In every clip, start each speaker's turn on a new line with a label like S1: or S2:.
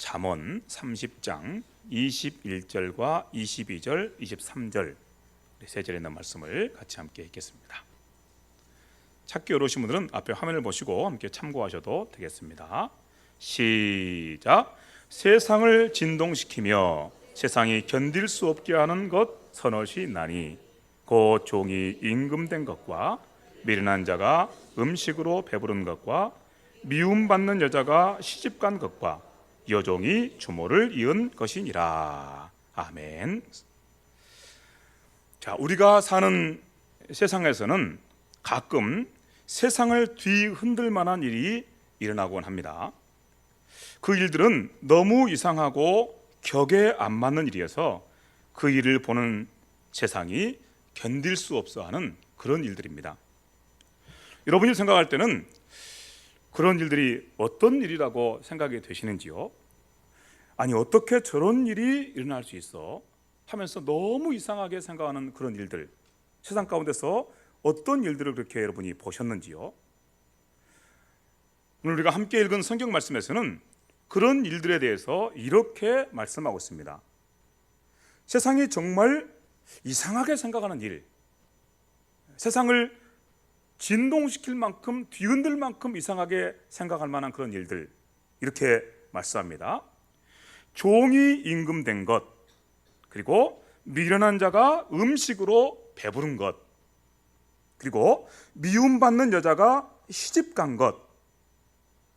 S1: 잠언 30장 21절과 22절, 23절 세 절에 있는 말씀을 같이 함께 읽겠습니다. 찾기 어려우신 분들은 앞에 화면을 보시고 함께 참고하셔도 되겠습니다. 시작. 세상을 진동시키며 세상이 견딜 수 없게 하는 것 서너시 나니 곧 종이 임금된 것과 미련한 자가 음식으로 배부른 것과 미움받는 여자가 시집간 것과 여종이 주모를 이은 것이니라. 아멘. 자, 우리가 사는 세상에서는 가끔 세상을 뒤흔들 만한 일이 일어나곤 합니다. 그 일들은 너무 이상하고 격에 안 맞는 일이어서 그 일을 보는 세상이 견딜 수 없어 하는 그런 일들입니다. 여러분이 생각할 때는 그런 일들이 어떤 일이라고 생각이 되시는지요? 아니, 어떻게 저런 일이 일어날 수 있어? 하면서 너무 이상하게 생각하는 그런 일들, 세상 가운데서 어떤 일들을 그렇게 여러분이 보셨는지요? 오늘 우리가 함께 읽은 성경 말씀에서는 그런 일들에 대해서 이렇게 말씀하고 있습니다. 세상이 정말 이상하게 생각하는 일, 세상을 진동시킬 만큼, 뒤흔들 만큼 이상하게 생각할 만한 그런 일들, 이렇게 말씀합니다. 종이 임금된 것, 그리고 미련한 자가 음식으로 배부른 것, 그리고 미움받는 여자가 시집간 것,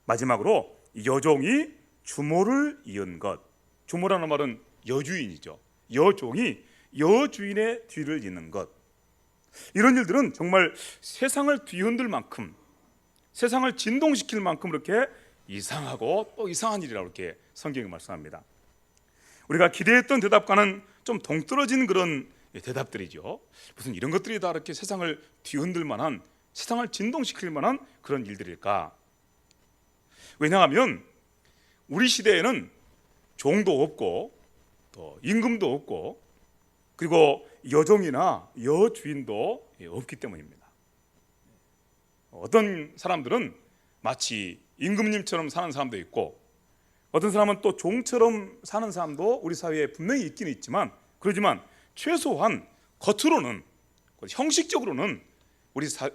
S1: 마지막으로 여종이 주모를 이은 것. 주모라는 말은 여주인이죠. 여종이 여주인의 뒤를 잇는 것. 이런 일들은 정말 세상을 뒤흔들 만큼, 세상을 진동시킬 만큼 이렇게 이상하고 또 이상한 일이라고 이렇게 성경이 말씀합니다. 우리가 기대했던 대답과는 좀 동떨어진 그런 대답들이죠. 무슨 이런 것들이 다 이렇게 세상을 뒤흔들 만한, 세상을 진동시킬 만한 그런 일들일까? 왜냐하면 우리 시대에는 종도 없고 또 임금도 없고 그리고 여종이나 여주인도 없기 때문입니다. 어떤 사람들은 마치 임금님처럼 사는 사람도 있고 어떤 사람은 또 종처럼 사는 사람도 우리 사회에 분명히 있기는 있지만, 그러지만 최소한 겉으로는, 형식적으로는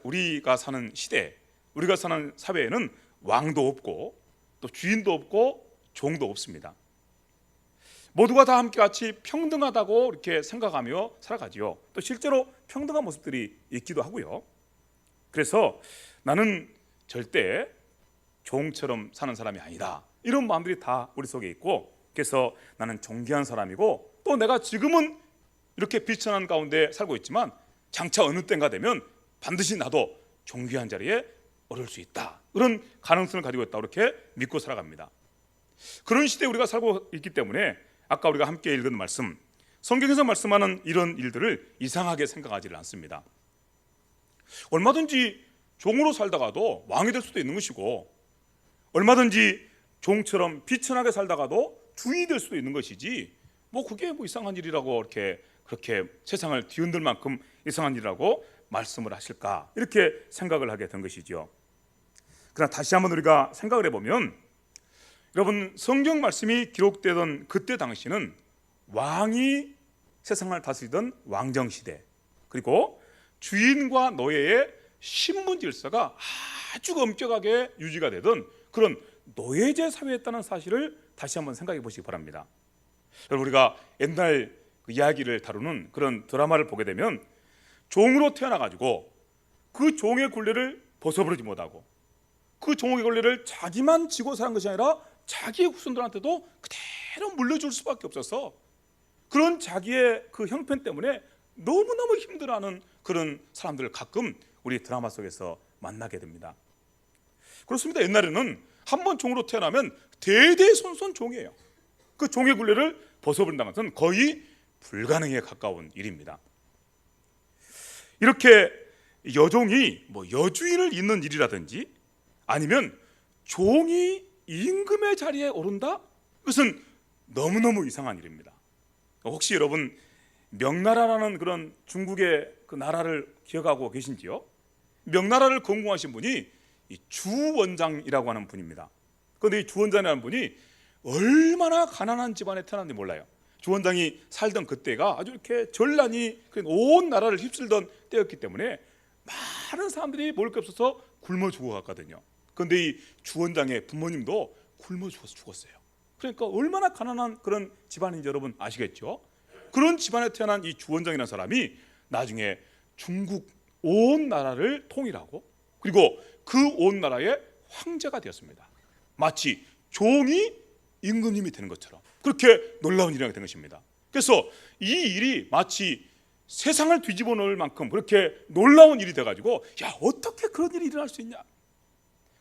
S1: 우리가 사는 시대, 우리가 사는 사회에는 왕도 없고 또 주인도 없고 종도 없습니다. 모두가 다 함께 같이 평등하다고 이렇게 생각하며 살아가지요. 또 실제로 평등한 모습들이 있기도 하고요. 그래서 나는 절대 종처럼 사는 사람이 아니다, 이런 마음들이 다 우리 속에 있고, 그래서 나는 존귀한 사람이고 또 내가 지금은 이렇게 비천한 가운데 살고 있지만 장차 어느 때가 되면 반드시 나도 존귀한 자리에 오를 수 있다, 그런 가능성을 가지고 있다, 이렇게 믿고 살아갑니다. 그런 시대에 우리가 살고 있기 때문에 아까 우리가 함께 읽은 말씀, 성경에서 말씀하는 이런 일들을 이상하게 생각하지를 않습니다. 얼마든지 종으로 살다가도 왕이 될 수도 있는 것이고, 얼마든지 종처럼 비천하게 살다가도 주인이 될 수도 있는 것이지, 그게 이상한 일이라고 그렇게 세상을 뒤흔들 만큼 이상한 일이라고 말씀을 하실까, 이렇게 생각을 하게 된 것이죠. 그러나 다시 한번 우리가 생각을 해보면, 여러분, 성경 말씀이 기록되던 그때 당시는 왕이 세상을 다스리던 왕정시대, 그리고 주인과 노예의 신분 질서가 아주 엄격하게 유지가 되던 그런 노예제 사회였다는 사실을 다시 한번 생각해 보시기 바랍니다. 여러분, 우리가 옛날 그 이야기를 다루는 그런 드라마를 보게 되면 종으로 태어나가지고 그 종의 굴레를 벗어버리지 못하고 그 종의 굴레를 자기만 지고 사는 것이 아니라 자기의 후손들한테도 그대로 물려줄 수밖에 없어서, 그런 자기의 그 형편 때문에 너무너무 힘들어하는 그런 사람들을 가끔 우리 드라마 속에서 만나게 됩니다. 그렇습니다. 옛날에는 한번 종으로 태어나면 대대손손 종이에요. 그 종의 굴레를 벗어버린다는 것은 거의 불가능에 가까운 일입니다. 이렇게 여종이 여주인을 잇는 일이라든지 아니면 종이 임금의 자리에 오른다? 그것은 너무너무 이상한 일입니다. 혹시 여러분 명나라라는 그런 중국의 그 나라를 기억하고 계신지요? 명나라를 건국하신 분이 이 주원장이라고 하는 분입니다. 그런데 이 주원장이라는 분이 얼마나 가난한 집안에 태어났는지 몰라요. 주원장이 살던 그때가 아주 이렇게 전란이 온 나라를 휩쓸던 때였기 때문에 많은 사람들이 먹을 게 없어서 굶어 죽어갔거든요. 그런데 이 주원장의 부모님도 굶어 죽었어요. 그러니까 얼마나 가난한 그런 집안인지 여러분 아시겠죠? 그런 집안에 태어난 이 주원장이라는 사람이 나중에 중국 온 나라를 통일하고 그리고 그 온 나라의 황제가 되었습니다. 마치 종이 임금님이 되는 것처럼 그렇게 놀라운 일이 된 것입니다. 그래서 이 일이 마치 세상을 뒤집어 놓을 만큼 그렇게 놀라운 일이 돼가지고 야 어떻게 그런 일이 일어날 수 있냐,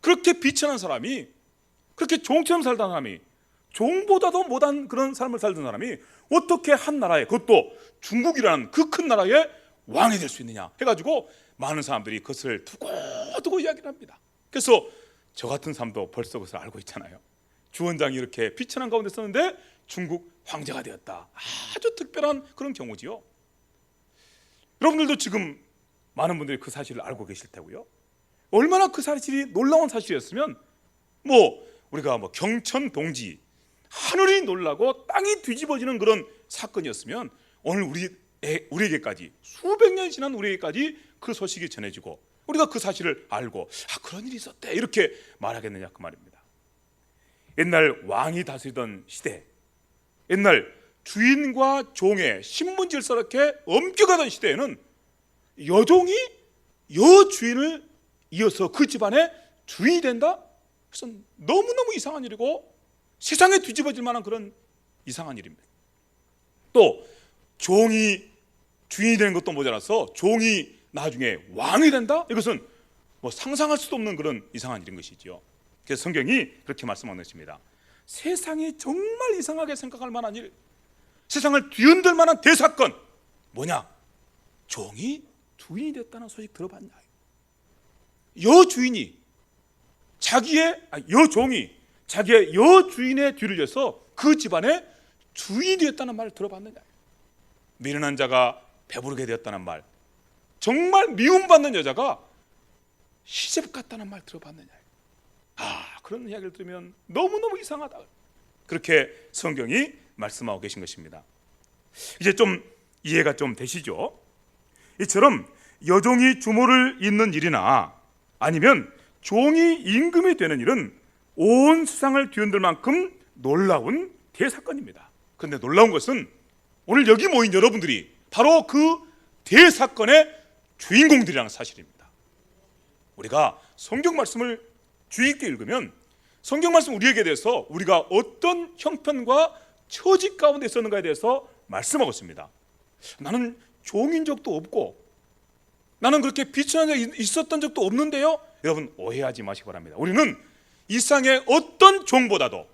S1: 그렇게 비천한 사람이, 그렇게 종처럼 살던 사람이, 종보다도 못한 그런 삶을 살던 사람이 어떻게 한 나라에, 그것도 중국이라는 그 큰 나라의 왕이 될 수 있느냐 해가지고 많은 사람들이 그것을 두고두고 이야기를 합니다. 그래서 저 같은 사람도 벌써 그것을 알고 있잖아요. 주원장이 이렇게 비천한 가운데 있었는데 중국 황제가 되었다. 아주 특별한 그런 경우지요. 여러분들도 지금 많은 분들이 그 사실을 알고 계실 테고요. 얼마나 그 사실이 놀라운 사실이었으면 우리가 경천 동지 하늘이 놀라고 땅이 뒤집어지는 그런 사건이었으면 오늘 우리에게까지 수백 년이 지난 우리에게까지 그 소식이 전해지고 우리가 그 사실을 알고 그런 일이 있었대 이렇게 말하겠느냐 그 말입니다. 옛날 왕이 다스리던 시대, 옛날 주인과 종의 신분질서렇게 엄격하던 시대에는 여종이 여주인을 이어서 그 집안의 주인이 된다? 그래서 너무너무 이상한 일이고 세상에 뒤집어질 만한 그런 이상한 일입니다. 또 종이 주인이 되는 것도 모자라서 종이 나중에 왕이 된다? 이것은 상상할 수도 없는 그런 이상한 일인 것이죠. 그래서 성경이 그렇게 말씀하는 것입니다. 세상이 정말 이상하게 생각할 만한 일, 세상을 뒤흔들 만한 대사건 뭐냐? 종이 주인이 됐다는 소식 들어봤냐? 여주인이 여종이 자기의 여주인의 뒤를 져서 그 집안의 주인이 되었다는 말을 들어봤느냐? 미련한 자가 배부르게 되었다는 말, 정말 미움받는 여자가 시집 갔다는 말 들어봤느냐? 그런 이야기를 들으면 너무너무 이상하다. 그렇게 성경이 말씀하고 계신 것입니다. 이제 좀 이해가 좀 되시죠? 이처럼 여종이 주모를 잇는 일이나 아니면 종이 임금이 되는 일은 온 세상을 뒤흔들 만큼 놀라운 대사건입니다. 그런데 놀라운 것은 오늘 여기 모인 여러분들이 바로 그 대사건의 주인공들이라는 사실입니다. 우리가 성경 말씀을 주의 깊게 읽으면 성경 말씀 우리에게 대해서 우리가 어떤 형편과 처지 가운데 있었는가에 대해서 말씀하고 있습니다. 나는 종인 적도 없고 나는 그렇게 비천한 적이 있었던 적도 없는데요. 여러분 오해하지 마시기 바랍니다. 우리는 이 세상의 어떤 종보다도,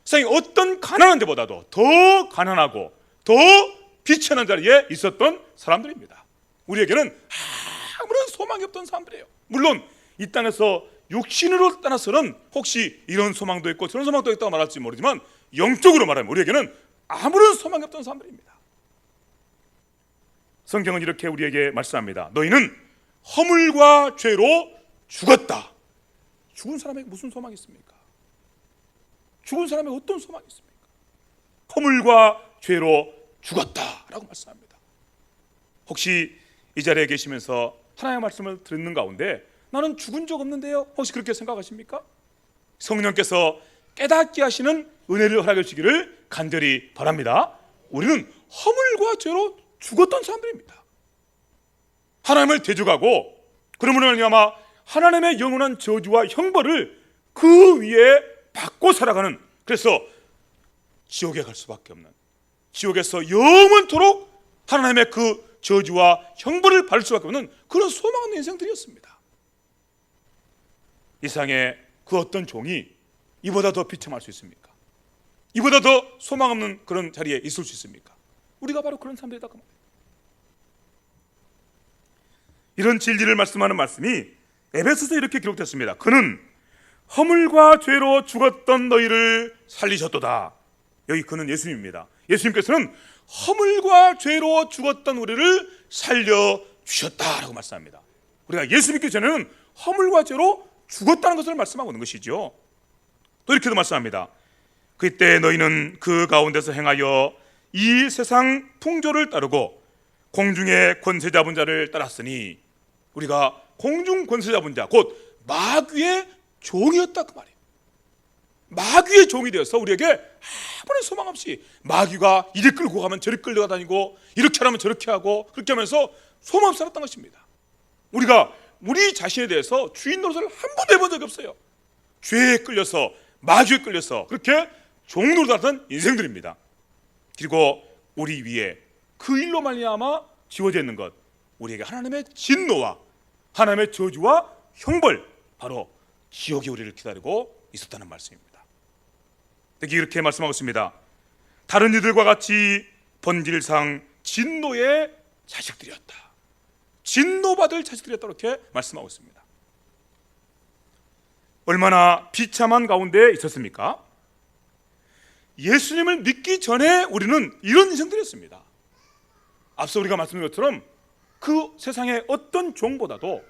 S1: 세상의 어떤 가난한 데보다도 더 가난하고 더 비천한 자리에 있었던 사람들입니다. 우리에게는 아무런 소망이 없던 사람들이에요. 물론 이 땅에서 육신으로 떠나서는 혹시 이런 소망도 있고 저런 소망도 있다고 말할지 모르지만 영적으로 말하면 우리에게는 아무런 소망이 없던 사람들입니다. 성경은 이렇게 우리에게 말씀합니다. 너희는 허물과 죄로 죽었다. 죽은 사람에게 무슨 소망이 있습니까? 죽은 사람에게 어떤 소망이 있습니까? 허물과 죄로 죽었다라고 말씀합니다. 혹시 이 자리에 계시면서 하나님의 말씀을 듣는 가운데 나는 죽은 적 없는데요, 혹시 그렇게 생각하십니까? 성령께서 깨닫게 하시는 은혜를 허락해 주시기를 간절히 바랍니다. 우리는 허물과 죄로 죽었던 사람들입니다. 하나님을 대적하고 그러므로 말미암아 하나님의 영원한 저주와 형벌을 그 위에 받고 살아가는, 그래서 지옥에 갈 수밖에 없는, 지옥에서 영원토록 하나님의 그 저주와 형벌을 받을 수밖에 없는 그런 소망 없는 인생들이었습니다. 이 세상에 그 어떤 종이 이보다 더 비참할 수 있습니까? 이보다 더 소망 없는 그런 자리에 있을 수 있습니까? 우리가 바로 그런 사람들이다. 이런 진리를 말씀하는 말씀이 에베소서에 이렇게 기록됐습니다. 그는 허물과 죄로 죽었던 너희를 살리셨도다. 여기 그는 예수님입니다. 예수님께서는 허물과 죄로 죽었던 우리를 살려주셨다라고 말씀합니다. 우리가 예수 믿기 전에는 허물과 죄로 죽었다는 것을 말씀하고 있는 것이죠. 또 이렇게도 말씀합니다. 그때 너희는 그 가운데서 행하여 이 세상 풍조를 따르고 공중의 권세 잡은 자를 따랐으니, 우리가 공중 권세 잡은 자, 곧 마귀의 종이었다 그 말이에요. 마귀의 종이 되어서 우리에게 아무런 소망 없이 마귀가 이리 끌고 가면 저리 끌려다니고 이렇게 하면 저렇게 하고 그렇게 하면서 소망 없이 살았던 것입니다. 우리가 우리 자신에 대해서 주인 노릇을 한 번도 해본 적이 없어요. 죄에 끌려서, 마귀에 끌려서 그렇게 종 노릇하던 인생들입니다. 그리고 우리 위에 그 일로 말미암아 지워져 있는 것, 우리에게 하나님의 진노와 하나님의 저주와 형벌, 바로 지옥이 우리를 기다리고 있었다는 말씀입니다. 여기 이렇게 말씀하고 있습니다. 다른 이들과 같이 본질상 진노의 자식들이었다. 진노받을 자식들이었다, 이렇게 말씀하고 있습니다. 얼마나 비참한 가운데 있었습니까? 예수님을 믿기 전에 우리는 이런 인생들이었습니다. 앞서 우리가 말씀드린 것처럼 그 세상의 어떤 종보다도,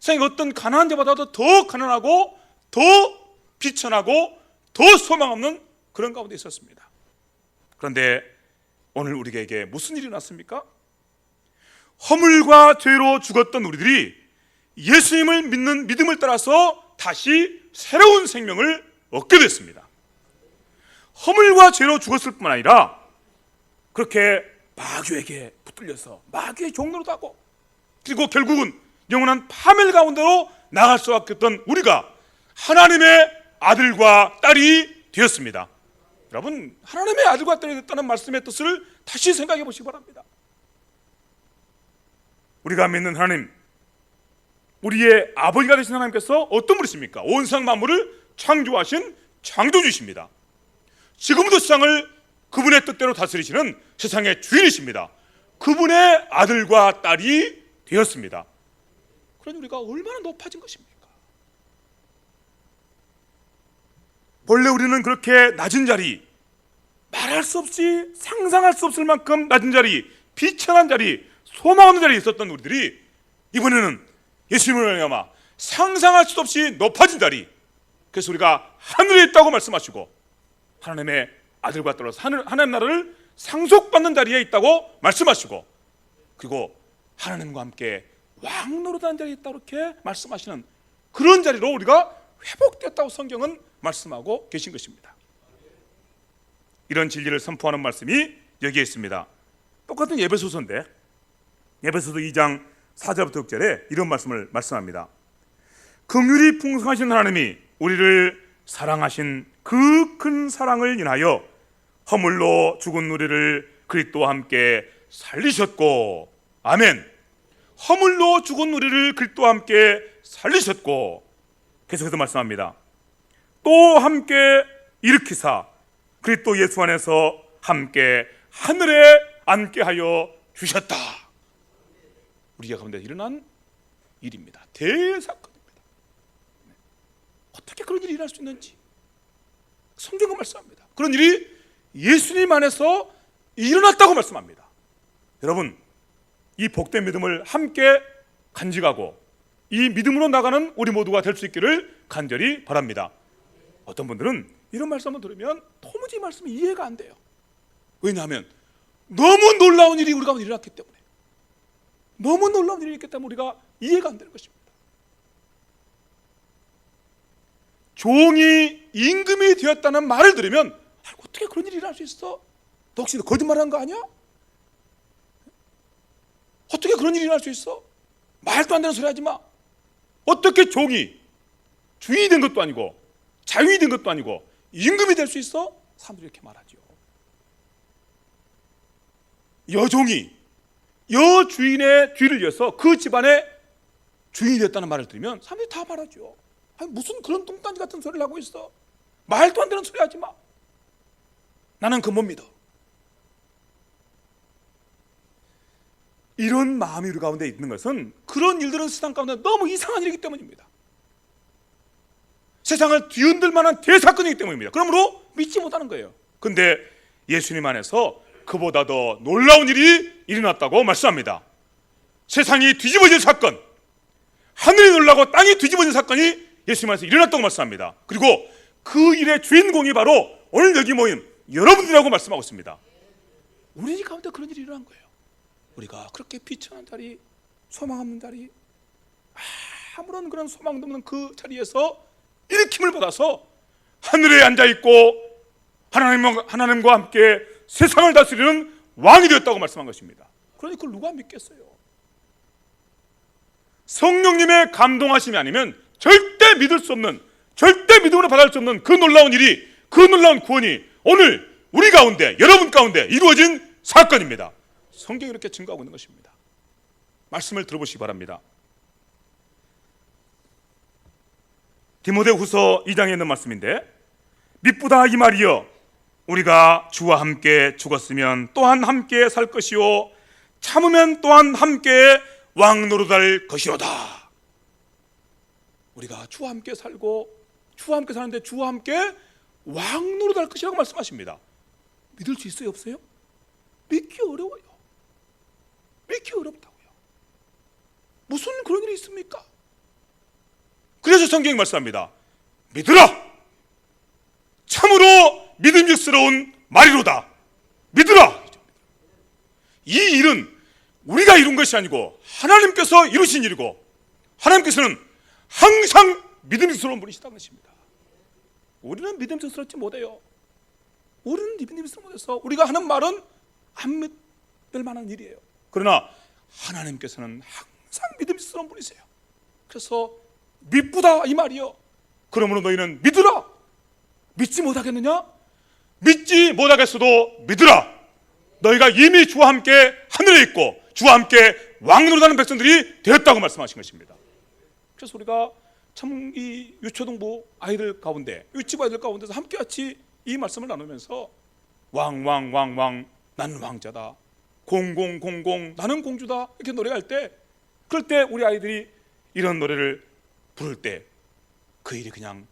S1: 세상의 어떤 가난한 자보다도 더 가난하고 더 비천하고 더 소망 없는 그런 가운데 있었습니다. 그런데 오늘 우리에게 무슨 일이 났습니까? 허물과 죄로 죽었던 우리들이 예수님을 믿는 믿음을 따라서 다시 새로운 생명을 얻게 됐습니다. 허물과 죄로 죽었을 뿐만 아니라 그렇게 마귀에게 붙들려서 마귀의 종로로 하고, 그리고 결국은 영원한 파멸 가운데로 나갈 수밖에 없던 우리가 하나님의 아들과 딸이 되었습니다. 여러분, 하나님의 아들과 딸이 됐다는 말씀의 뜻을 다시 생각해 보시기 바랍니다. 우리가 믿는 하나님, 우리의 아버지가 되신 하나님께서 어떤 분이십니까? 온 세상 만물을 창조하신 창조주이십니다. 지금도 세상을 그분의 뜻대로 다스리시는 세상의 주인이십니다. 그분의 아들과 딸이 되었습니다. 그러니 우리가 얼마나 높아진 것입니까? 본래 우리는 그렇게 낮은 자리, 말할 수 없이 상상할 수 없을 만큼 낮은 자리, 비천한 자리, 소망 없는 자리에 있었던 우리들이 이번에는 예수님을 말미암아 상상할 수 없이 높아진 자리, 그래서 우리가 하늘에 있다고 말씀하시고 하나님의 아들과 따라서 하나님 나라를 상속받는 자리에 있다고 말씀하시고, 그리고 하나님과 함께 왕노릇하는 자리에 있다고 이렇게 말씀하시는 그런 자리로 우리가 회복되었다고 성경은 말씀하고 계신 것입니다. 이런 진리를 선포하는 말씀이 여기에 있습니다. 똑같은 에베소서인데 에베소서 2장 4절부터 6절에 이런 말씀을 말씀합니다. 긍휼이 풍성하신 하나님이 우리를 사랑하신 그 큰 사랑을 인하여 허물로 죽은 우리를 그리스도와 함께 살리셨고, 아멘. 허물로 죽은 우리를 그리스도와 함께 살리셨고, 계속해서 말씀합니다. 또 함께 일으키사 그리스도 예수 안에서 함께 하늘에 앉게 하여 주셨다. 우리가 가운데 일어난 일입니다. 대사건입니다. 어떻게 그런 일이 일어날 수 있는지 성경은 말씀합니다. 그런 일이 예수님 안에서 일어났다고 말씀합니다. 여러분, 이 복된 믿음을 함께 간직하고 이 믿음으로 나가는 우리 모두가 될 수 있기를 간절히 바랍니다. 어떤 분들은 이런 말씀을 들으면 도무지 말씀이 이해가 안 돼요. 왜냐하면 너무 놀라운 일이 우리 가운데 일어났기 때문에, 너무 놀라운 일이 있기 때문에 우리가 이해가 안 되는 것입니다. 종이 임금이 되었다는 말을 들으면 어떻게 그런 일이 일어날 수 있어? 너 혹시 거짓말한 거 아니야? 어떻게 그런 일이 일어날 수 있어? 말도 안 되는 소리 하지 마. 어떻게 종이 주인이 된 것도 아니고 자유인이 된 것도 아니고 임금이 될 수 있어? 사람들이 이렇게 말하죠. 여종이 여주인의 뒤를 이어서 그 집안의 주인이 됐다는 말을 들으면 사람들이 다 말하죠. 아니, 무슨 그런 뚱딴지 같은 소리를 하고 있어? 말도 안 되는 소리 하지 마. 나는 그 못 믿어. 이런 마음이 우리 가운데 있는 것은 그런 일들은 세상 가운데 너무 이상한 일이기 때문입니다. 세상을 뒤흔들 만한 대사건이기 때문입니다. 그러므로 믿지 못하는 거예요. 근데 예수님 안에서 그보다 더 놀라운 일이 일어났다고 말씀합니다. 세상이 뒤집어질 사건, 하늘이 놀라고 땅이 뒤집어진 사건이 예수님 안에서 일어났다고 말씀합니다. 그리고 그 일의 주인공이 바로 오늘 여기 모인 여러분들이라고 말씀하고 있습니다. 우리 가운데 그런 일이 일어난 거예요. 우리가 그렇게 비천한 자리, 소망 없는 자리, 아무런 그런 소망도 없는 그 자리에서 일으킴을 받아서 하늘에 앉아있고 하나님과 함께 세상을 다스리는 왕이 되었다고 말씀한 것입니다. 그러니 그걸 누가 믿겠어요? 성령님의 감동하심이 아니면 절대 믿을 수 없는, 절대 믿음으로 받아들일 수 없는 그 놀라운 일이, 그 놀라운 구원이 오늘 우리 가운데, 여러분 가운데 이루어진 사건입니다. 성경이 이렇게 증거하고 있는 것입니다. 말씀을 들어보시기 바랍니다. 디모데후서 2장에 있는 말씀인데, 미쁘다 이 말이여, 우리가 주와 함께 죽었으면 또한 함께 살 것이요 참으면 또한 함께 왕 노릇할 것이로다. 우리가 주와 함께 살고 주와 함께 사는데 주와 함께 왕 노릇할 것이라고 말씀하십니다. 믿을 수 있어요, 없어요? 믿기 어려워요. 믿기 어렵다고요. 무슨 그런 일이 있습니까? 그래서 성경이 말씀합니다. 믿으라. 참으로 믿음직스러운 말이로다. 믿으라. 이 일은 우리가 이룬 것이 아니고 하나님께서 이루신 일이고, 하나님께서는 항상 믿음직스러운 분이시다는 것입니다. 우리는 믿음직스럽지 못해요. 우리는 믿음직스럽지 못해서 우리가 하는 말은 안 믿을 만한 일이에요. 그러나 하나님께서는 항상 믿음직스러운 분이세요. 그래서 믿부다 이 말이요, 그러므로 너희는 믿으라. 믿지 못하겠느냐? 믿지 못하겠어도 믿으라. 너희가 이미 주와 함께 하늘에 있고 주와 함께 왕노릇하는 백성들이 되었다고 말씀하신 것입니다. 그래서 우리가 참 이 유초등부 아이들 가운데, 유치부 아이들 가운데서 함께 같이 이 말씀을 나누면서 왕 나는 왕자다, 공공 나는 공주다, 이렇게 노래할 때, 그럴 때 우리 아이들이 이런 노래를 부를 때 그 일이 그냥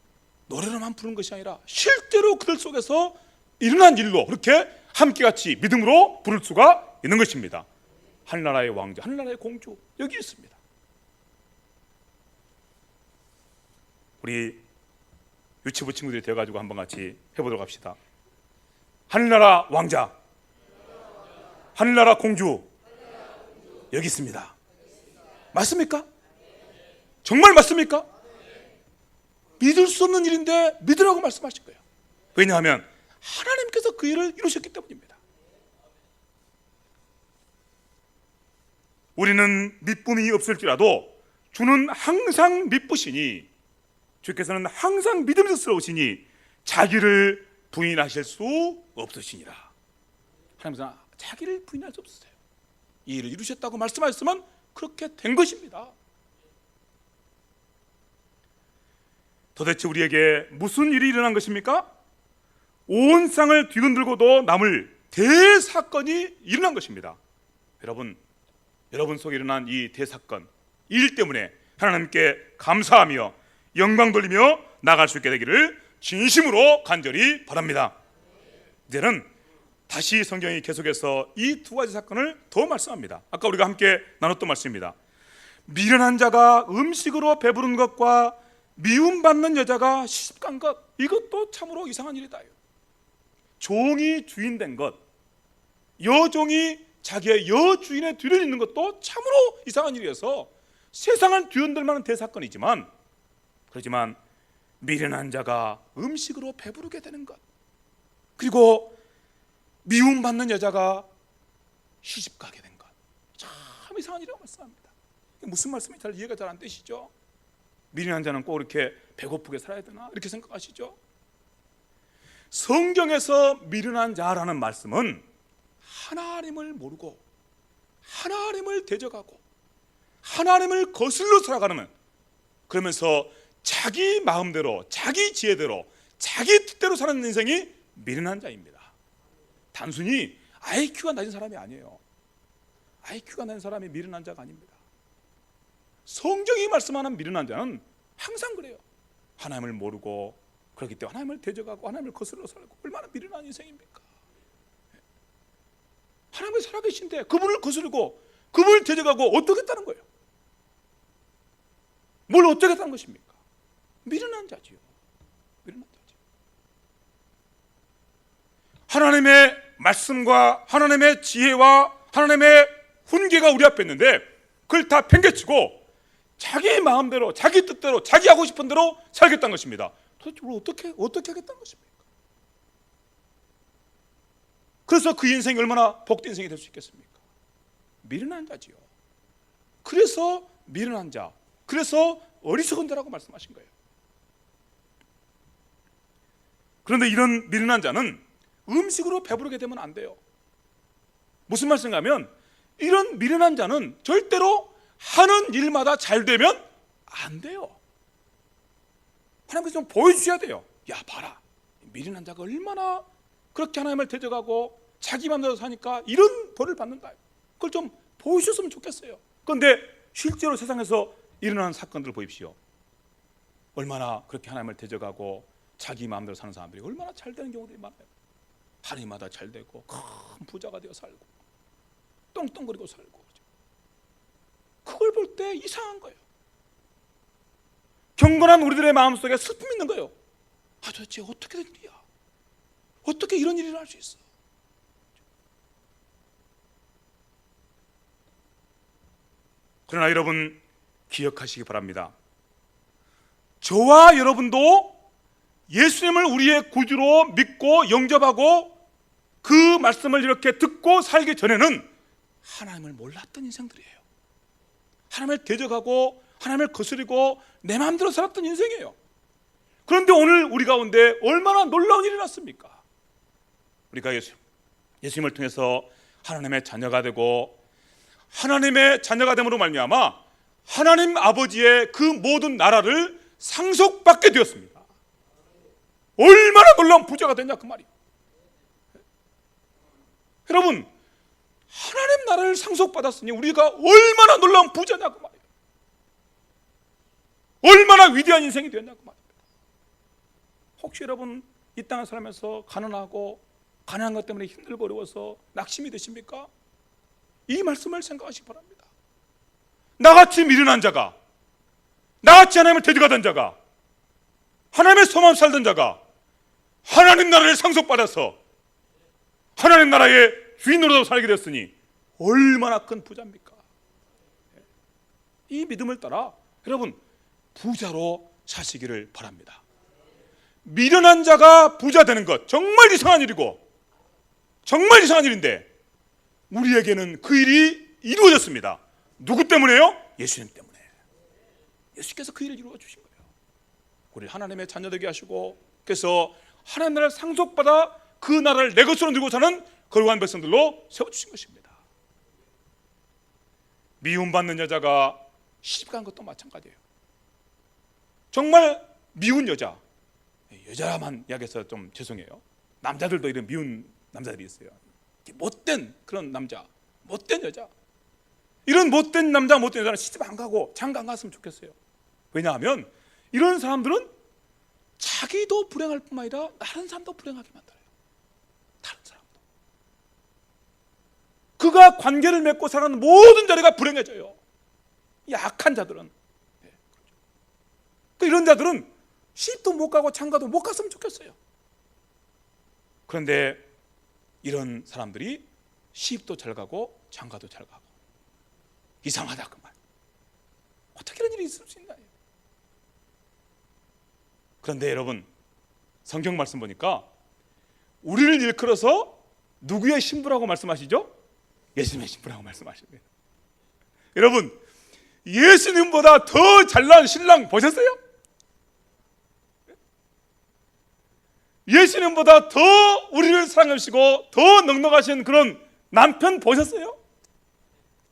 S1: 노래로만 부르는 것이 아니라 실제로 그들 속에서 일어난 일로 그렇게 함께 같이 믿음으로 부를 수가 있는 것입니다. 하늘나라의 왕자, 하늘나라의 공주 여기 있습니다. 우리 유치부 친구들이 되어가지고 한번 같이 해보도록 합시다. 하늘나라 왕자, 하늘나라 공주 여기 있습니다. 맞습니까? 정말 맞습니까? 믿을 수 없는 일인데 믿으라고 말씀하신 거예요. 왜냐하면 하나님께서 그 일을 이루셨기 때문입니다. 우리는 믿음이 없을지라도 주는 항상 믿으시니, 주께서는 항상 믿음직스러우시니 자기를 부인하실 수 없으시니라. 하나님께서는 자기를 부인할 수 없으세요. 이 일을 이루셨다고 말씀하셨으면 그렇게 된 것입니다. 도대체 우리에게 무슨 일이 일어난 것입니까? 온 땅을 뒤흔들고도 남을 대사건이 일어난 것입니다. 여러분 속에 일어난 이 대사건, 이 일 때문에 하나님께 감사하며 영광 돌리며 나갈 수 있게 되기를 진심으로 간절히 바랍니다. 이제는 다시 성경이 계속해서 이 두 가지 사건을 더 말씀합니다. 아까 우리가 함께 나눴던 말씀입니다. 미련한 자가 음식으로 배부른 것과 미움받는 여자가 시집간 것, 이것도 참으로 이상한 일이다. 종이 주인 된 것, 여종이 자기의 여주인의 뒤를 잇는 것도 참으로 이상한 일이어서 세상을 뒤흔들 만한 대사건이지만, 그렇지만 미련한 자가 음식으로 배부르게 되는 것, 그리고 미움받는 여자가 시집가게 된 것, 참 이상한 일이라고 말씀합니다. 무슨 말씀인지 잘 이해가 잘 안 되시죠? 미련한 자는 꼭 이렇게 배고프게 살아야 되나 이렇게 생각하시죠? 성경에서 미련한 자라는 말씀은 하나님을 모르고 하나님을 대적하고 하나님을 거슬러 살아가는, 그러면서 자기 마음대로 자기 지혜대로 자기 뜻대로 사는 인생이 미련한 자입니다. 단순히 IQ가 낮은 사람이 아니에요. IQ가 낮은 사람이 미련한 자가 아닙니다. 성경이 말씀하는 미련한 자는 항상 그래요. 하나님을 모르고, 그렇기 때문에 하나님을 대적하고 하나님을 거슬러 살고, 얼마나 미련한 인생입니까? 하나님이 살아계신데 그분을 거스르고 그분을 대적하고 어떻겠다는 거예요? 뭘 어쩌겠다는 것입니까? 미련한 자지요. 미련한 자지. 하나님의 말씀과 하나님의 지혜와 하나님의 훈계가 우리 앞에 있는데 그걸 다 팽개치고 자기 마음대로, 자기 뜻대로, 자기 하고 싶은 대로 살겠다는 것입니다. 도대체 어떻게 하겠다는 것입니까? 그래서 그 인생이 얼마나 복된 인생이 될 수 있겠습니까? 미련한 자지요. 그래서 미련한 자, 그래서 어리석은 자라고 말씀하신 거예요. 그런데 이런 미련한 자는 음식으로 배부르게 되면 안 돼요. 무슨 말씀인가 하면 이런 미련한 자는 절대로 하는 일마다 잘 되면 안 돼요. 하나님께서 좀 보여주셔야 돼요. 야 봐라, 미련한 자가 얼마나 그렇게 하나님을 대적하고 자기 맘대로 사니까 이런 벌을 받는다. 그걸 좀 보여주셨으면 좋겠어요. 그런데 실제로 세상에서 일어나는 사건들을 보십시오. 얼마나 그렇게 하나님을 대적하고 자기 마음대로 사는 사람들이 얼마나 잘 되는 경우들이 많아요. 하루마다 잘 되고 큰 부자가 되어 살고 똥똥거리고 살고. 그걸 볼 때 이상한 거예요. 경건한 우리들의 마음속에 슬픔이 있는 거예요. 아 도대체 어떻게 된 일이야? 어떻게 이런 일이 일어날 수 있어? 그러나 여러분 기억하시기 바랍니다. 저와 여러분도 예수님을 우리의 구주로 믿고 영접하고 그 말씀을 이렇게 듣고 살기 전에는 하나님을 몰랐던 인생들이에요. 하나님을 대적하고 하나님을 거스리고 내 마음대로 살았던 인생이에요. 그런데 오늘 우리 가운데 얼마나 놀라운 일이 났습니까? 우리가 예수님을 통해서 하나님의 자녀가 되고 하나님의 자녀가 됨으로 말미암아 하나님 아버지의 그 모든 나라를 상속받게 되었습니다. 얼마나 놀라운 부자가 됐냐 그 말이에요. 여러분 하나님 나라를 상속받았으니 우리가 얼마나 놀라운 부자냐 그 말이에요. 얼마나 위대한 인생이 되었냐 그 말입니다. 혹시 여러분 이 땅에 살면서 가난하고 가난한 것 때문에 힘들고 어려워서 낙심이 되십니까? 이 말씀을 생각하시기 바랍니다. 나같이 미련한 자가, 나같이 하나님을 대적하던 자가, 하나님의 소망 살던 자가 하나님 나라를 상속받아서 하나님 나라의 주인으로 살게 됐으니 얼마나 큰 부자입니까? 이 믿음을 따라 여러분 부자로 사시기를 바랍니다. 미련한 자가 부자 되는 것 정말 이상한 일이고 정말 이상한 일인데 우리에게는 그 일이 이루어졌습니다. 누구 때문에요? 예수님 때문에. 예수께서 그 일을 이루어 주신 거예요. 우리 하나님의 자녀 되게 하시고 그래서 하나님 나라를 상속받아 그 나라를 내 것으로 누리고 사는 거룩한 백성들로 세워주신 것입니다. 미움받는 여자가 시집간 것도 마찬가지예요. 정말 미운 여자만 이야기해서 좀 죄송해요. 남자들도 이런 미운 남자들이 있어요. 못된 그런 남자, 못된 여자. 이런 못된 남자, 못된 여자는 시집 안 가고 장가 안 갔으면 좋겠어요. 왜냐하면 이런 사람들은 자기도 불행할 뿐만 아니라 다른 사람도 불행하게 만들어요. 다른 사람도. 그가 관계를 맺고 살아가는 모든 자리가 불행해져요. 약한 자들은. 이런 자들은 시집도 못 가고 장가도 못 갔으면 좋겠어요. 그런데 이런 사람들이 시집도 잘 가고 장가도 잘 가고 이상하다 그 말. 어떻게 이런 일이 있을 수 있나요? 그런데 여러분 성경 말씀 보니까 우리를 일컬어서 누구의 신부라고 말씀하시죠? 예수님의 신부라고 말씀하십니다. 여러분 예수님보다 더 잘난 신랑 보셨어요? 예수님보다 더 우리를 사랑하시고 더 넉넉하신 그런 남편 보셨어요?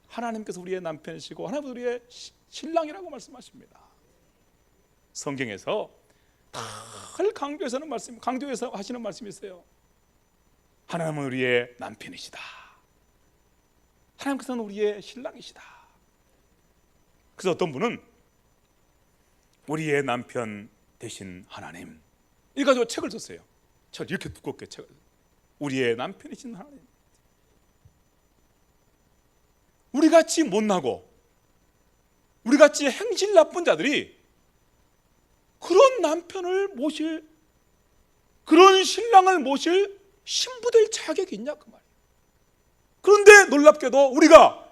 S1: 하나님께서 우리의 남편이시고 하나님께서 우리의 신랑이라고 말씀하십니다. 성경에서 늘 강조해서 하시는 말씀이 있어요. 하나님은 우리의 남편이시다. 하나님께서는 우리의 신랑이시다. 그래서 어떤 분은 우리의 남편 되신 하나님 이 가지고 책을 썼어요. 저 이렇게 두껍게 책을. 우리의 남편이신 하나님. 우리같이 못나고 우리같이 행실 나쁜 자들이 그런 남편을 모실, 그런 신랑을 모실 신부될 자격이 있냐 그 말이에요. 그런데 놀랍게도 우리가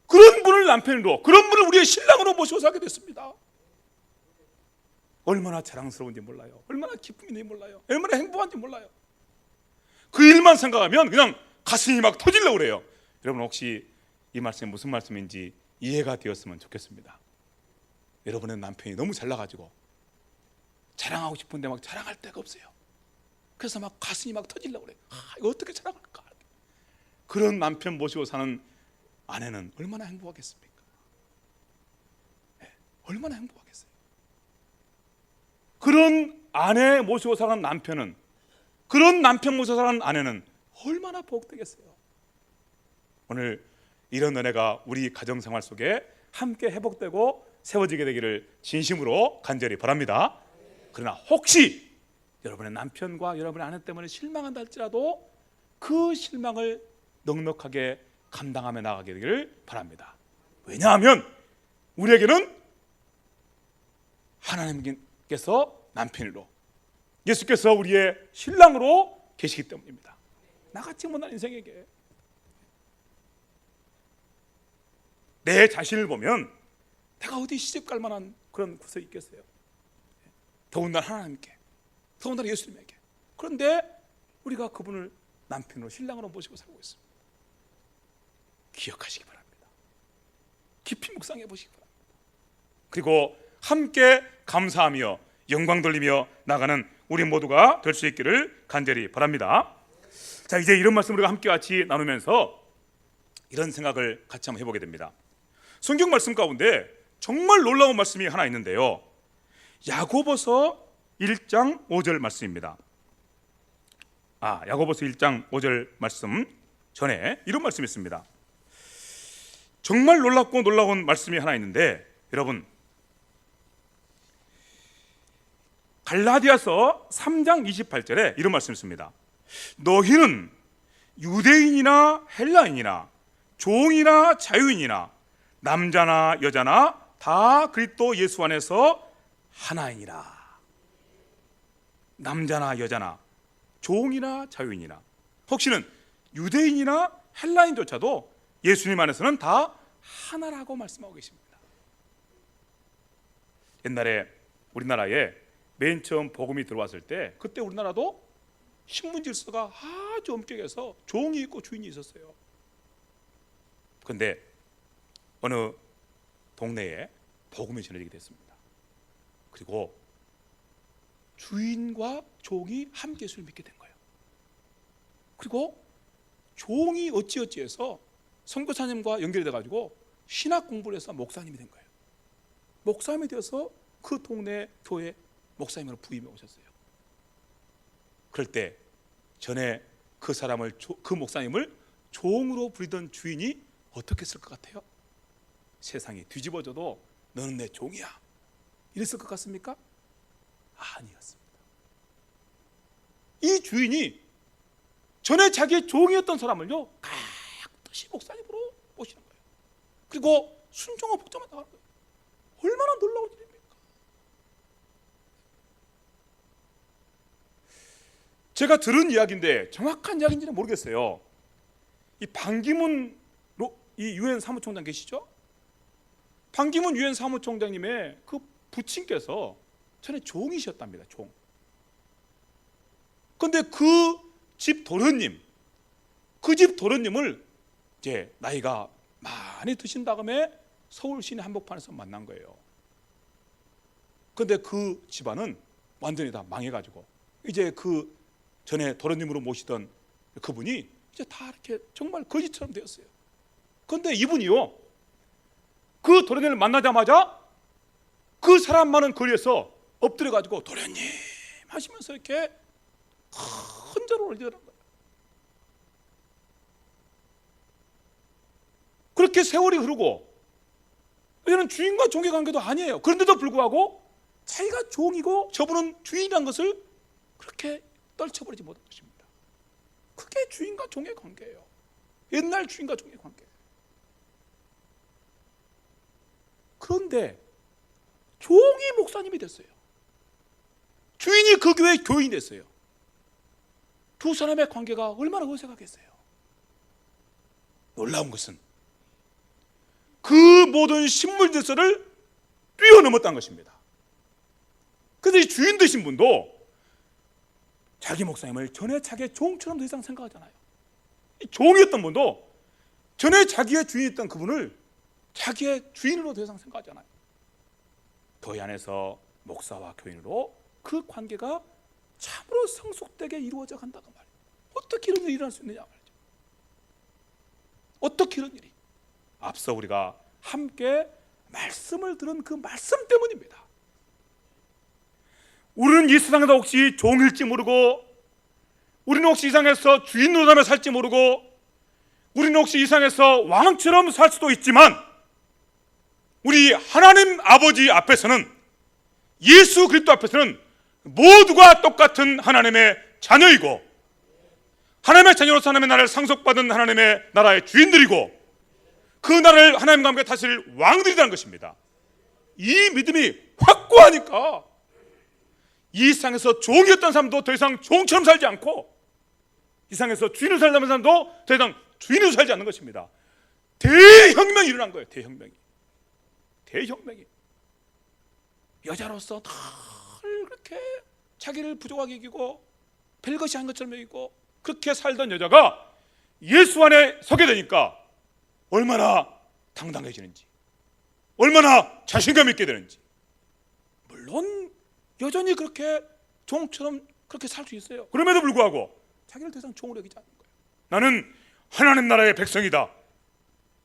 S1: 그런 분을 남편으로, 그런 분을 우리의 신랑으로 모시고 살게 됐습니다. 얼마나 자랑스러운지 몰라요. 얼마나 기쁨인지 몰라요. 얼마나 행복한지 몰라요. 그 일만 생각하면 그냥 가슴이 막 터지려고 그래요. 여러분 혹시 이 말씀이 무슨 말씀인지 이해가 되었으면 좋겠습니다. 여러분의 남편이 너무 잘나가지고 자랑하고 싶은데 막 자랑할 데가 없어요. 그래서 막 가슴이 막 터지려고 그래요. 이거 어떻게 자랑할까? 그런 남편 모시고 사는 아내는 얼마나 행복하겠습니까? 네, 얼마나 행복하겠어요. 그런 아내 모시고 사는 남편은, 그런 남편 모시고 사는 아내는 얼마나 복되겠어요. 오늘 이런 은혜가 우리 가정생활 속에 함께 회복되고 세워지게 되기를 진심으로 간절히 바랍니다. 그러나 혹시 여러분의 남편과 여러분의 아내 때문에 실망한다 할지라도 그 실망을 넉넉하게 감당하며 나가게 되기를 바랍니다. 왜냐하면 우리에게는 하나님께서 남편으로, 예수께서 우리의 신랑으로 계시기 때문입니다. 나같이 못난 인생에게 내 자신을 보면 내가 어디 시집갈 만한 그런 구석이 있겠어요? 더군다나 하나님께, 더군다나 예수님에게. 그런데 우리가 그분을 남편으로, 신랑으로 모시고 살고 있습니다. 기억하시기 바랍니다. 깊이 묵상해 보시기 바랍니다. 그리고 함께 감사하며 영광 돌리며 나가는 우리 모두가 될 수 있기를 간절히 바랍니다. 자, 이제 이런 말씀 우리가 함께 같이 나누면서 이런 생각을 같이 한번 해보게 됩니다. 성경 말씀 가운데 정말 놀라운 말씀이 하나 있는데요, 야고보서 1장 5절 말씀입니다. 야고보서 1장 5절 말씀 전에 이런 말씀이 있습니다. 정말 놀랍고 놀라운 말씀이 하나 있는데, 여러분 갈라디아서 3장 28절에 이런 말씀이 있습니다. 너희는 유대인이나 헬라인이나 종이나 자유인이나 남자나 여자나 다 그리스도 예수 안에서 하나이니라. 남자나 여자나 종이나 자유인이나, 혹시는 유대인이나 헬라인조차도 예수님 안에서는 다 하나라고 말씀하고 계십니다. 옛날에 우리나라에 맨 처음 복음이 들어왔을 때, 그때 우리나라도 신분 질서가 아주 엄격해서 종이 있고 주인이 있었어요. 그런데 어느 동네에 복음이 전해지게 됐습니다. 그리고 주인과 종이 함께 예수를 믿게 된 거예요. 그리고 종이 어찌어찌해서 선교사님과 연결이 돼가지고 신학 공부를 해서 목사님이 된 거예요. 목사님이 되어서 그 동네 교회 목사님으로 부임해 오셨어요. 그럴 때 전에 그 사람을, 그 목사님을 종으로 부리던 주인이 어떻게 했을 것 같아요? 세상이 뒤집어져도 너는 내 종이야, 이랬을 것 같습니까? 아니었습니다. 이 주인이 전에 자기의 종이었던 사람을요 각듯이 목사님으로 모시는 거예요. 그리고 순종하고 복잡하게 나가는 거예요. 얼마나 놀라운 일입니까? 제가 들은 이야기인데 정확한 이야기인지는 모르겠어요. 이 반기문 이 유엔 사무총장 계시죠? 반기문 유엔 사무총장님의 그 부친께서 전에 종이셨답니다. 종. 그런데 그 집 도련님, 그 집 도련님을 이제 나이가 많이 드신 다음에 서울 시내 한복판에서 만난 거예요. 그런데 그 집안은 완전히 다 망해가지고 이제 그 전에 도련님으로 모시던 그분이 이제 다 이렇게 정말 거지처럼 되었어요. 그런데 이분이요, 그 도련님을 만나자마자 그 사람 많은 거리에서 엎드려가지고 도련님 하시면서 이렇게 큰 절을 올리더란 거예요. 그렇게 세월이 흐르고, 이제는 주인과 종의 관계도 아니에요. 그런데도 불구하고 자기가 종이고 저분은 주인이라는 것을 그렇게 떨쳐버리지 못한 것입니다. 그게 주인과 종의 관계예요. 옛날 주인과 종의 관계. 그런데 종이 목사님이 됐어요. 주인이 그 교회의 교인이 됐어요. 두 사람의 관계가 얼마나 어색하겠어요. 놀라운 것은 그 모든 식물 질서를 뛰어넘었다는 것입니다. 그래서 이 주인 되신 분도 자기 목사님을 전에 자기의 종처럼 더 이상 생각하잖아요. 이 종이었던 분도 전에 자기의 주인이었던 그분을 자기의 주인으로 더 이상 생각하잖아요. 그 안에서 목사와 교인으로 그 관계가 참으로 성숙되게 이루어져 간다고 말이에요. 어떻게 이런 일이 일어날 수 있느냐 말이죠. 어떻게 이런 일이? 앞서 우리가 함께 말씀을 들은 그 말씀 때문입니다. 우리는 이 세상에서 혹시 종일지 모르고, 우리는 혹시 이 세상에서 주인 노릇하며 살지 모르고, 우리는 혹시 이 세상에서 왕처럼 살 수도 있지만, 우리 하나님 아버지 앞에서는, 예수 그리스도 앞에서는 모두가 똑같은 하나님의 자녀이고, 하나님의 자녀로서 하나님의 나라를 상속받은 하나님의 나라의 주인들이고, 그 나라를 하나님과 함께 다스릴 왕들이라는 것입니다. 이 믿음이 확고하니까 이 세상에서 종이었던 사람도 더 이상 종처럼 살지 않고, 이 세상에서 주인으로 살던 사람도 더 이상 주인으로 살지 않는 것입니다. 대혁명이 일어난 거예요. 대혁명이. 여자로서 늘 그렇게 자기를 부족하게 여기고 별것이 아닌 것처럼 여기고 그렇게 살던 여자가 예수 안에 서게 되니까 얼마나 당당해지는지, 얼마나 자신감 있게 되는지. 물론 여전히 그렇게 종처럼 그렇게 살 수 있어요. 그럼에도 불구하고 자기를 더 이상 종으로 여기지 않는 거예요. 나는 하나님 나라의 백성이다,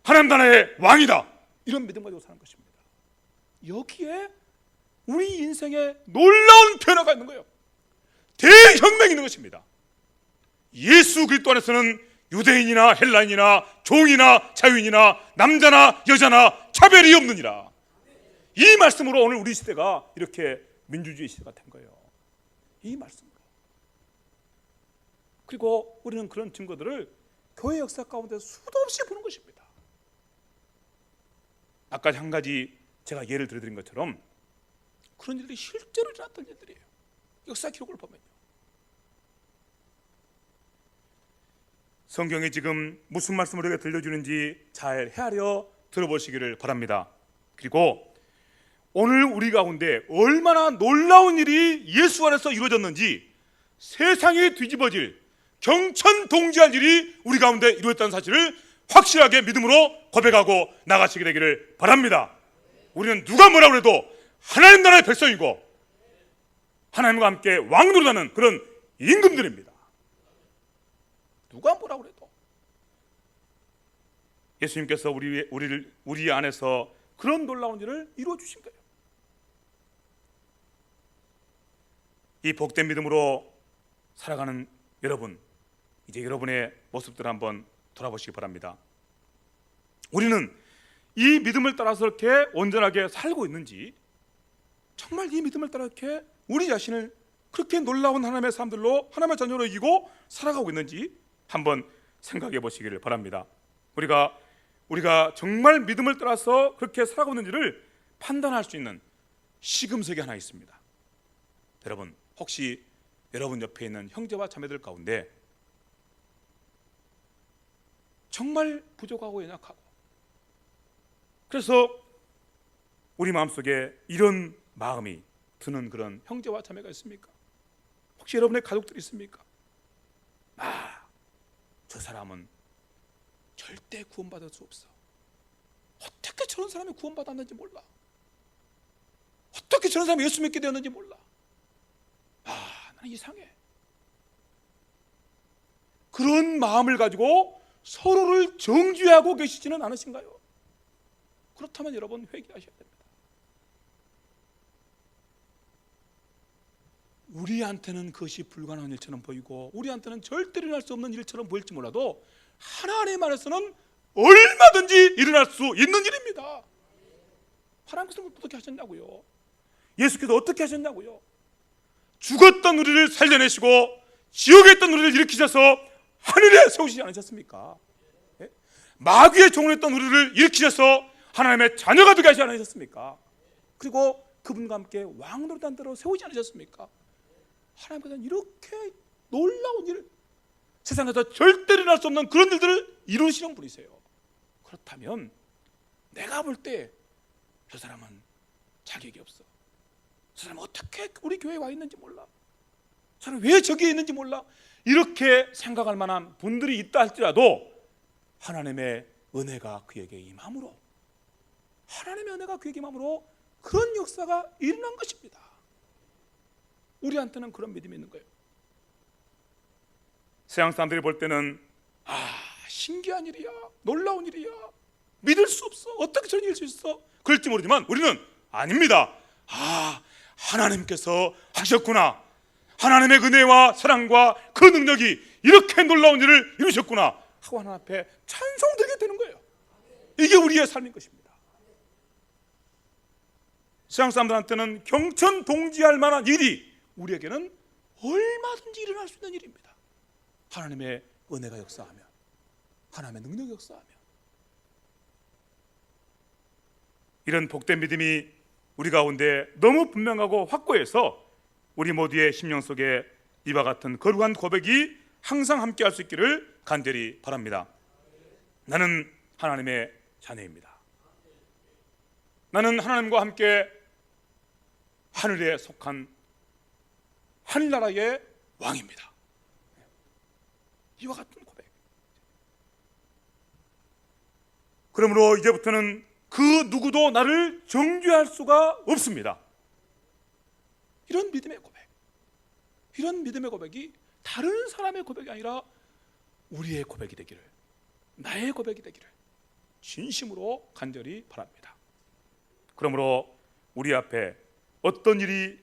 S1: 하나님 나라의 왕이다, 이런 믿음 가지고 사는 것입니다. 여기에 우리 인생에 놀라운 변화가 있는 거예요. 대혁명이 있는 것입니다. 예수 그리스도 안에서는 유대인이나 헬라인이나 종이나 자유인이나 남자나 여자나 차별이 없느니라. 이 말씀으로 오늘 우리 시대가 이렇게 민주주의 시대가 된 거예요. 이 말씀으로. 그리고 우리는 그런 증거들을 교회 역사 가운데 수도 없이 보는 것입니다. 아까 한 가지 제가 예를 들어드린 것처럼 그런 일들이 실제로 일어났던 일들이에요. 역사 기록을 보면요. 성경이 지금 무슨 말씀을 우리에게 들려주는지 잘 헤아려 들어보시기를 바랍니다. 그리고 오늘 우리 가운데 얼마나 놀라운 일이 예수 안에서 이루어졌는지, 세상이 뒤집어질 경천동지할 일이 우리 가운데 이루어졌다는 사실을 확실하게 믿음으로 고백하고 나가시게 되기를 바랍니다. 우리는 누가 뭐라고 해도 하나님 나라의 백성이고 하나님과 함께 왕노릇하는 그런 임금들입니다. 누가 뭐라고 해도 예수님께서 우리 안에서 그런 놀라운 일을 이루어 주신 거예요. 이 복된 믿음으로 살아가는 여러분, 이제 여러분의 모습들을 한번 돌아보시기 바랍니다. 우리는 이 믿음을 따라서 이렇게 온전하게 살고 있는지, 정말 이 믿음을 따라 이렇게 우리 자신을 그렇게 놀라운 하나님의 사람들로, 하나님의 자녀로 이기고 살아가고 있는지 한번 생각해 보시기를 바랍니다. 우리가 정말 믿음을 따라서 그렇게 살아가고 있는지를 판단할 수 있는 시금석이 하나 있습니다. 여러분, 혹시 여러분 옆에 있는 형제와 자매들 가운데 정말 부족하고 연약하고, 그래서 우리 마음속에 이런 마음이 드는 그런 형제와 자매가 있습니까? 혹시 여러분의 가족들이 있습니까? 저 사람은 절대 구원받을 수 없어. 어떻게 저런 사람이 구원받았는지 몰라. 어떻게 저런 사람이 예수 믿게 되었는지 몰라. 나는 이상해. 그런 마음을 가지고 서로를 정죄하고 계시지는 않으신가요? 그렇다면 여러분 회개하셔야 됩니다. 우리한테는 그것이 불가능한 일처럼 보이고 우리한테는 절대로 일어날 수 없는 일처럼 보일지 몰라도 하나님 안에서는 얼마든지 일어날 수 있는 일입니다. 하나님께서 어떻게 하셨냐고요? 예수께서 어떻게 하셨냐고요? 죽었던 우리를 살려내시고 지옥에 있던 우리를 일으키셔서 하늘에 세우시지 않으셨습니까? 예? 마귀의 종을 했던 우리를 일으키셔서 하나님의 자녀가 되게 하시지 않으셨습니까? 그리고 그분과 함께 왕노릇한 대로 세우지 않으셨습니까? 하나님께서는 이렇게 놀라운 일을 세상에서 절대로 일어날 수 없는 그런 일들을 이루시는 분이세요. 그렇다면 내가 볼 때 저 사람은 자격이 없어, 저 사람은 어떻게 우리 교회에 와 있는지 몰라, 저 사람은 왜 저기에 있는지 몰라, 이렇게 생각할 만한 분들이 있다 할지라도 하나님의 은혜가 그에게 임함으로, 하나님의 은혜가 그에게 임함으로 그런 역사가 일어난 것입니다. 우리한테는 그런 믿음이 있는 거예요. 세상 사람들이 볼 때는 신기한 일이야, 놀라운 일이야, 믿을 수 없어, 어떻게 저런 일이 있을 수 있어, 그럴지 모르지만 우리는 아닙니다. 하나님께서 하셨구나, 하나님의 은혜와 사랑과 그 능력이 이렇게 놀라운 일을 이루셨구나 하고 하나님 앞에 찬송드리게 되는 거예요. 이게 우리의 삶인 것입니다. 세상 사람들한테는 경천동지할 만한 일이 우리에게는 얼마든지 일어날 수 있는 일입니다. 하나님의 은혜가 역사하며, 하나님의 능력이 역사하며, 이런 복된 믿음이 우리 가운데 너무 분명하고 확고해서 우리 모두의 심령 속에 이와 같은 거룩한 고백이 항상 함께 할 수 있기를 간절히 바랍니다. 나는 하나님의 자녀입니다. 나는 하나님과 함께 하늘에 속한 하늘나라의 왕입니다. 이와 같은 고백. 그러므로 이제부터는 그 누구도 나를 정죄할 수가 없습니다. 이런 믿음의 고백, 이런 믿음의 고백이 다른 사람의 고백이 아니라 우리의 고백이 되기를, 나의 고백이 되기를 진심으로 간절히 바랍니다. 그러므로 우리 앞에 어떤 일이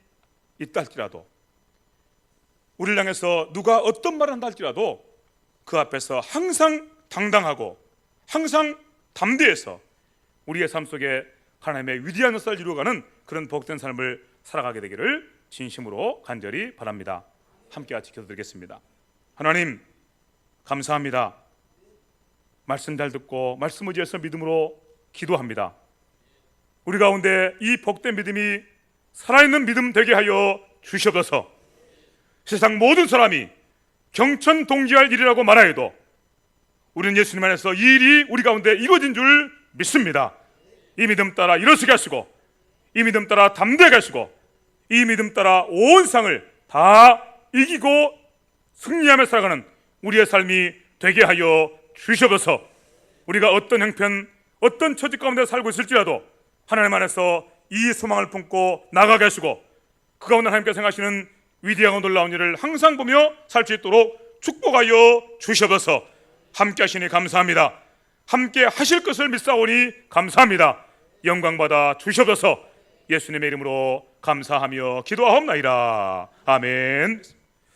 S1: 있다 할지라도, 우리를 향해서 누가 어떤 말을 한다 할지라도 그 앞에서 항상 당당하고 항상 담대해서 우리의 삶 속에 하나님의 위대한 역사를 이루어가는 그런 복된 삶을 살아가게 되기를 진심으로 간절히 바랍니다. 함께 같이 기도드리겠습니다. 하나님 감사합니다. 말씀 잘 듣고 말씀 의지해서 믿음으로 기도합니다. 우리 가운데 이 복된 믿음이 살아있는 믿음 되게 하여 주시옵소서. 세상 모든 사람이 경천동지할 일이라고 말하여도 우리는 예수님 안에서 이 일이 우리 가운데 이루어진 줄 믿습니다. 이 믿음 따라 일어서게 하시고, 이 믿음 따라 담대하게 하시고, 이 믿음 따라 온 세상을 다 이기고 승리하며 살아가는 우리의 삶이 되게 하여 주시옵소서. 우리가 어떤 형편, 어떤 처지 가운데 살고 있을지라도 하나님 안에서 이 소망을 품고 나가게 하시고, 그 가운데 하나님께서 행하시는 위대하고 놀라운 일을 항상 보며 살 수 있도록 축복하여 주시옵소서. 함께 하시니 감사합니다. 함께 하실 것을 믿사오니 감사합니다. 영광 받아 주시옵소서. 예수님의 이름으로 감사하며 기도하옵나이다. 아멘.